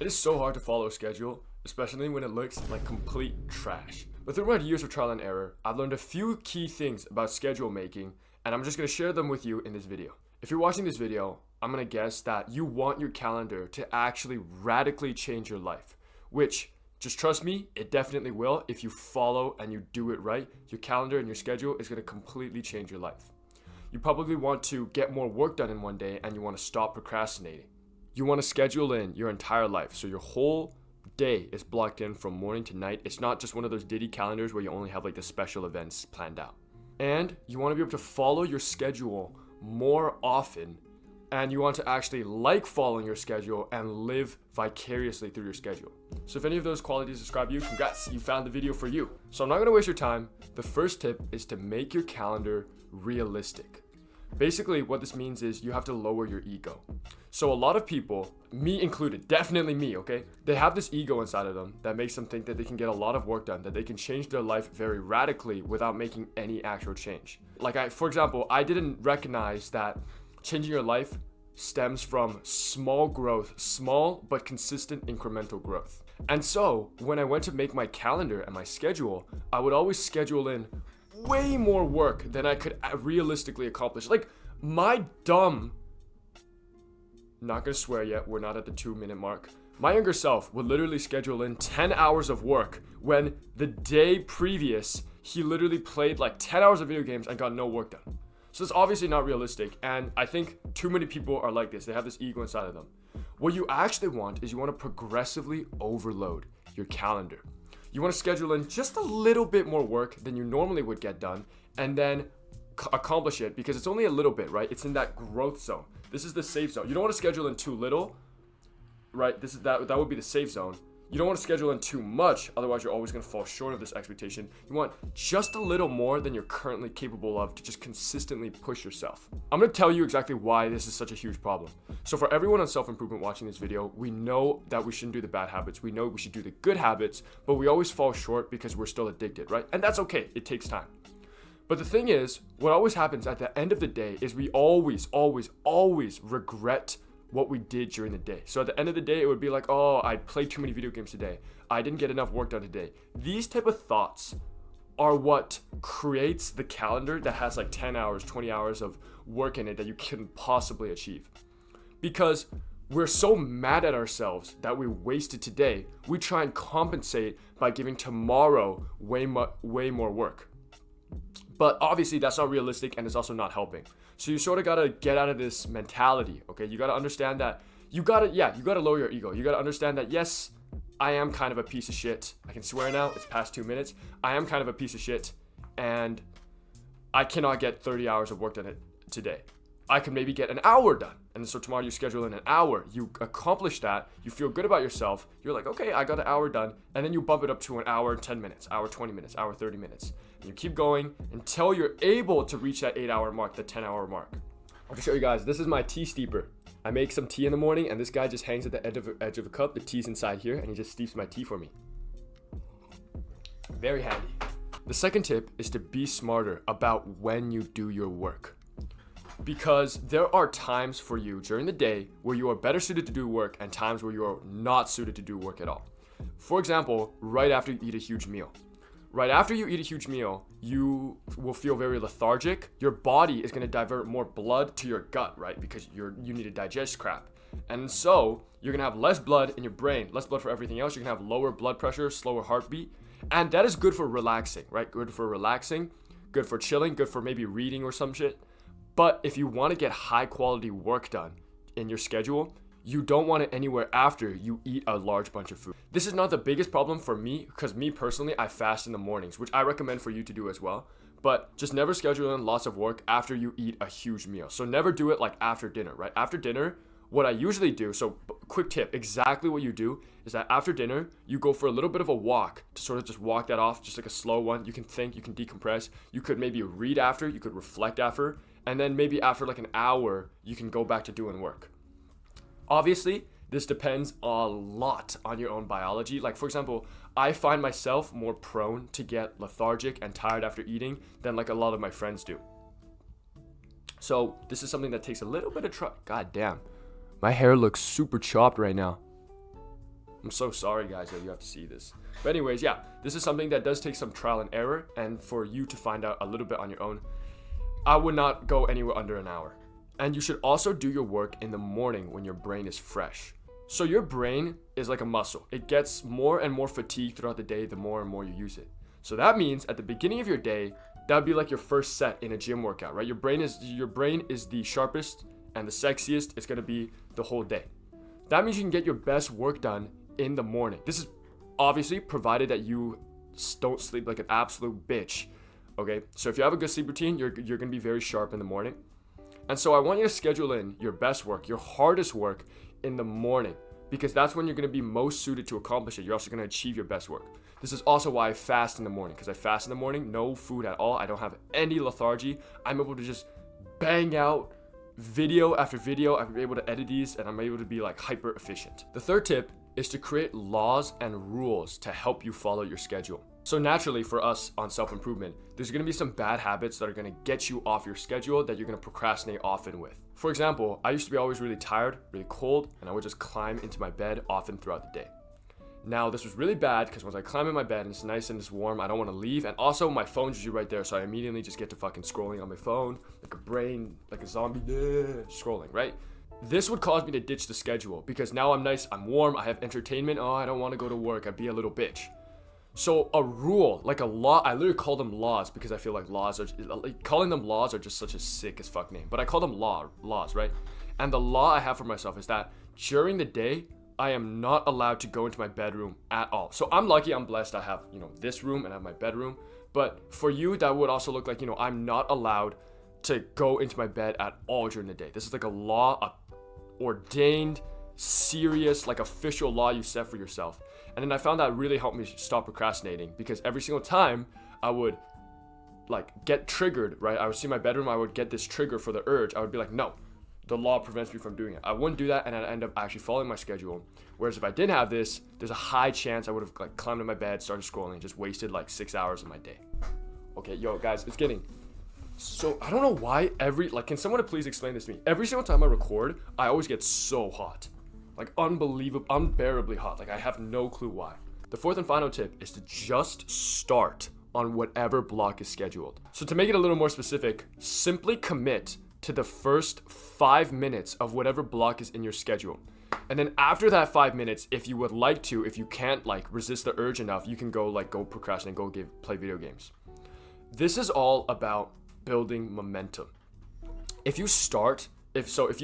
It is so hard to follow a schedule, especially when it looks like complete trash. But through my years of trial and error, I've learned a few key things about schedule making, and I'm just going to share them with you in this video. If you're watching this video, I'm going to guess that you want your calendar to actually radically change your life, which, just trust me, it definitely will. If you follow and you do it right, your calendar and your schedule is going to completely change your life. You probably want to get more work done in one day and you want to stop procrastinating. You want to schedule in your entire life so your whole day is blocked in from morning to night. It's not just one of those Diddy calendars where you only have like the special events planned out. And you want to be able to follow your schedule more often, and you want to actually like following your schedule and live vicariously through your schedule. So if any of those qualities describe you, congrats, you found the video for you. So I'm not going to waste your time. The first tip is to make your calendar realistic. Basically, what this means is you have to lower your ego. So a lot of people, me included, definitely me, okay? They have this ego inside of them that makes them think that they can get a lot of work done, that they can change their life very radically without making any actual change. For example, I didn't recognize that changing your life stems from small growth, small but consistent incremental growth. And so when I went to make my calendar and my schedule, I would always schedule in way more work than I could realistically accomplish. Like my dumb, not gonna swear yet, we're not at the 2-minute mark. My younger self would literally schedule in 10 hours of work when the day previous, he literally played like 10 hours of video games and got no work done. So it's obviously not realistic, and I think too many people are like this. They have this ego inside of them. What you actually want is you want to progressively overload your calendar. You want to schedule in just a little bit more work than you normally would get done, and then accomplish it because it's only a little bit, right? It's in that growth zone. This is the safe zone. You don't want to schedule in too little, right? That would be the safe zone. You don't want to schedule in too much, otherwise you're always going to fall short of this expectation. You want just a little more than you're currently capable of to just consistently push yourself. I'm going to tell you exactly why this is such a huge problem. So for everyone on self-improvement watching this video, we know that we shouldn't do the bad habits. We know we should do the good habits, but we always fall short because we're still addicted, right? And that's okay. It takes time. But the thing is, what always happens at the end of the day is we always regret what we did during the day. So at the end of the day, it would be like, oh, I played too many video games today. I didn't get enough work done today. These type of thoughts are what creates the calendar that has like 10 hours, 20 hours of work in it that you couldn't possibly achieve. Because we're so mad at ourselves that we wasted today, we try and compensate by giving tomorrow way more work. But obviously that's not realistic and it's also not helping. So you sort of gotta get out of this mentality, okay? You gotta understand that you gotta lower your ego. You gotta understand that yes, I am kind of a piece of shit. I can swear now, it's past 2 minutes. I am kind of a piece of shit and I cannot get 30 hours of work done today. I could maybe get an hour done. And so tomorrow you schedule in an hour. You accomplish that. You feel good about yourself. You're like, okay, I got an hour done. And then you bump it up to an hour and 10 minutes, hour 20 minutes, hour 30 minutes. And you keep going until you're able to reach that 8-hour mark, the 10-hour mark. I'll show you guys. This is my tea steeper. I make some tea in the morning and this guy just hangs at the edge of a cup. The tea's inside here and he just steeps my tea for me. Very handy. The second tip is to be smarter about when you do your work. Because there are times for you during the day where you are better suited to do work and times where you are not suited to do work at all. For example, right after you eat a huge meal. Right after you eat a huge meal, you will feel very lethargic. Your body is going to divert more blood to your gut, right? Because you need to digest crap. And so you're going to have less blood in your brain, less blood for everything else. You're going to have lower blood pressure, slower heartbeat. And that is good for relaxing, right? Good for relaxing, good for chilling, good for maybe reading or some shit. But if you want to get high quality work done in your schedule, you don't want it anywhere after you eat a large bunch of food. This is not the biggest problem for me because me personally, I fast in the mornings, which I recommend for you to do as well. But just never schedule in lots of work after you eat a huge meal. So never do it like after dinner, right? After dinner, what I usually do, so quick tip, exactly what you do is that after dinner, you go for a little bit of a walk to sort of just walk that off, just like a slow one. You can think, you can decompress. You could maybe read after, you could reflect after. And then maybe after like an hour, you can go back to doing work. Obviously, this depends a lot on your own biology. Like for example, I find myself more prone to get lethargic and tired after eating than like a lot of my friends do. So this is something that takes a little bit of God damn, my hair looks super chopped right now. I'm so sorry, guys, that you have to see this. But anyways, yeah, this is something that does take some trial and error, and for you to find out a little bit on your own. I would not go anywhere under an hour. And you should also do your work in the morning when your brain is fresh. So your brain is like a muscle. It gets more and more fatigued throughout the day the more and more you use it. So that means at the beginning of your day, that would be like your first set in a gym workout, right? Your brain is the sharpest and the sexiest. It's gonna be the whole day. That means you can get your best work done in the morning. This is obviously provided that you don't sleep like an absolute bitch. Okay, so if you have a good sleep routine, you're gonna be very sharp in the morning. And so I want you to schedule in your best work, your hardest work in the morning, because that's when you're gonna be most suited to accomplish it. You're also gonna achieve your best work. This is also why I fast in the morning, because I fast in the morning, no food at all. I don't have any lethargy. I'm able to just bang out video after video. I'm able to edit these, and I'm able to be like hyper efficient. The third tip is to create laws and rules to help you follow your schedule. So naturally for us on self-improvement, there's gonna be some bad habits that are gonna get you off your schedule that you're gonna procrastinate often with. For example, I used to be always really tired, really cold, and I would just climb into my bed often throughout the day. Now this was really bad because once I climb in my bed and it's nice and it's warm, I don't want to leave, and also my phone's usually right there, so I immediately just get to fucking scrolling on my phone like a brain, like a zombie, scrolling, right? This would cause me to ditch the schedule because now I'm nice, I'm warm, I have entertainment. Oh, I don't want to go to work, I'd be a little bitch. So a rule, like a law, I literally call them laws because I feel like calling them laws are just such a sick as fuck name, but I call them laws, right? And the law I have for myself is that during the day, I am not allowed to go into my bedroom at all. So I'm lucky, I'm blessed, I have, this room and I have my bedroom. But for you, that would also look like, I'm not allowed to go into my bed at all during the day. This is like a law, a ordained, serious, like official law you set for yourself. And then I found that really helped me stop procrastinating, because every single time I would like get triggered, right? I would see my bedroom, I would get this trigger for the urge. I would be like, no, the law prevents me from doing it. I wouldn't do that, and I'd end up actually following my schedule. Whereas if I didn't have this, there's a high chance I would have like climbed in my bed, started scrolling, just wasted like 6 hours of my day. Okay, yo guys, it's getting so, I don't know why can someone please explain this to me? Every single time I record, I always get so hot. Like unbelievable, unbearably hot. Like I have no clue why. The fourth and final tip is to just start on whatever block is scheduled. So to make it a little more specific, simply commit to the first 5 minutes of whatever block is in your schedule. And then after that 5 minutes, if you would like to, if you can't like resist the urge enough, you can go procrastinate, play video games. This is all about building momentum. If you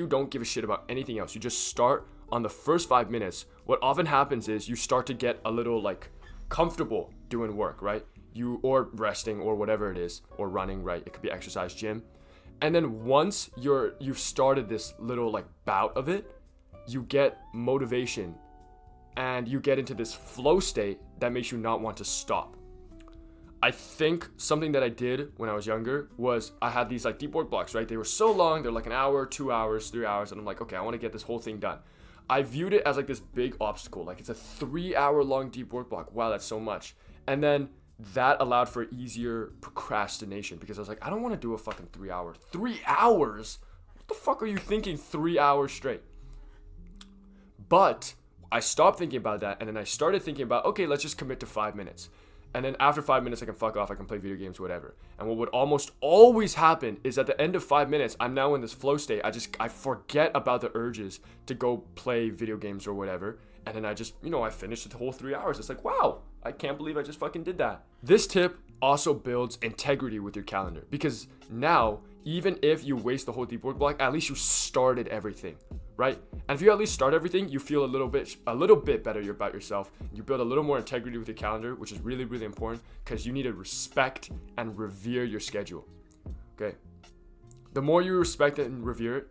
don't give a shit about anything else, you just start on the first 5 minutes, what often happens is you start to get a little like comfortable doing work, right? Or resting or whatever it is, or running, right? It could be exercise, gym. And then once you've started this little like bout of it, you get motivation and you get into this flow state that makes you not want to stop. I think something that I did when I was younger was I had these like deep work blocks, right? They were so long, they're like an hour, 2 hours, 3 hours, and I'm like, okay, I want to get this whole thing done. I viewed it as like this big obstacle, like it's a 3 hour long deep work block. Wow, that's so much. And then that allowed for easier procrastination because I was like, I don't want to do a fucking 3 hours. 3 hours? What the fuck are you thinking 3 hours straight? But I stopped thinking about that, and then I started thinking about, okay, let's just commit to 5 minutes. And then after 5 minutes, I can fuck off, I can play video games, whatever. And what would almost always happen is at the end of 5 minutes, I'm now in this flow state. I forget about the urges to go play video games or whatever. And then I just, I finished the whole 3 hours. It's like, wow, I can't believe I just fucking did that. This tip also builds integrity with your calendar, because now, even if you waste the whole deep work block, at least you started everything, right? And if you at least start everything, you feel a little bit better about yourself. You build a little more integrity with your calendar, which is really, really important, because you need to respect and revere your schedule. Okay. The more you respect it and revere it,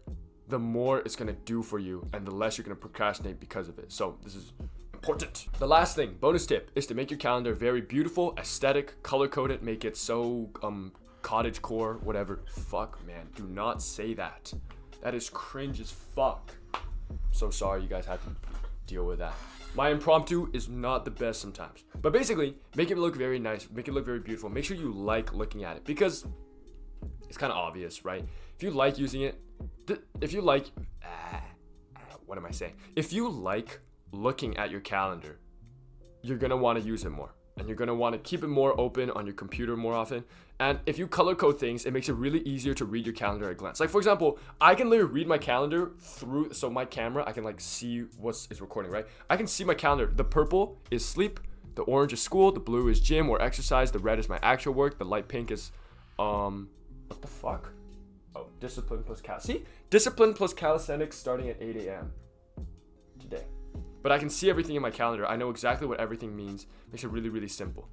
the more it's going to do for you, and the less you're going to procrastinate because of it. So this is important. The last thing, bonus tip, is to make your calendar very beautiful, aesthetic, color-coded, make it so cottage core, whatever. Fuck, man, do not say that. That is cringe as fuck. I'm so sorry you guys had to deal with that. My impromptu is not the best sometimes. But basically, make it look very nice, make it look very beautiful. Make sure you like looking at it, because it's kind of obvious, right? If you like using it, if you like looking at your calendar, you're gonna want to use it more. And you're gonna want to keep it more open on your computer more often. And if you color code things, it makes it really easier to read your calendar at a glance. Like for example, I can literally read my calendar through, so my camera, I can like see what is recording, right? I can see my calendar. The purple is sleep, the orange is school, the blue is gym or exercise, the red is my actual work, the light pink is, what the fuck? Oh, discipline plus discipline plus calisthenics starting at 8 a.m. today. But I can see everything in my calendar. I know exactly what everything means. Makes it really, really simple.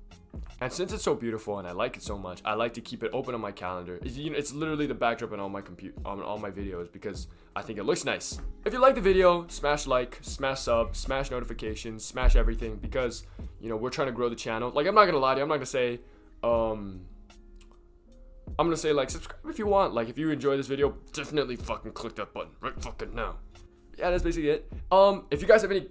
And since it's so beautiful and I like it so much, I like to keep it open on my calendar. It's literally the backdrop on all my on all my videos because I think it looks nice. If you like the video, smash like, smash sub, smash notifications, smash everything because, you know, we're trying to grow the channel. Like, I'm not gonna lie to you. I'm not gonna say, I'm gonna say like subscribe if you want. Like, if you enjoy this video, definitely fucking click that button right fucking now. Yeah, that's basically it. If you guys have any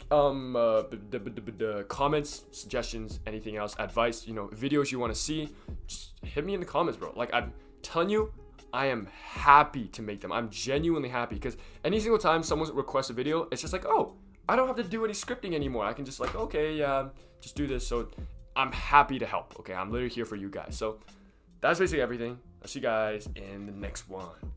comments, suggestions, anything else, advice, you know, videos you want to see, just hit me in the comments, bro. Like, I'm telling you, I am happy to make them. I'm genuinely happy because any single time someone requests a video, it's just like, oh, I don't have to do any scripting anymore. I can just like, okay, yeah, just do this. So I'm happy to help. Okay, I'm literally here for you guys. So that's basically everything. I'll see you guys in the next one.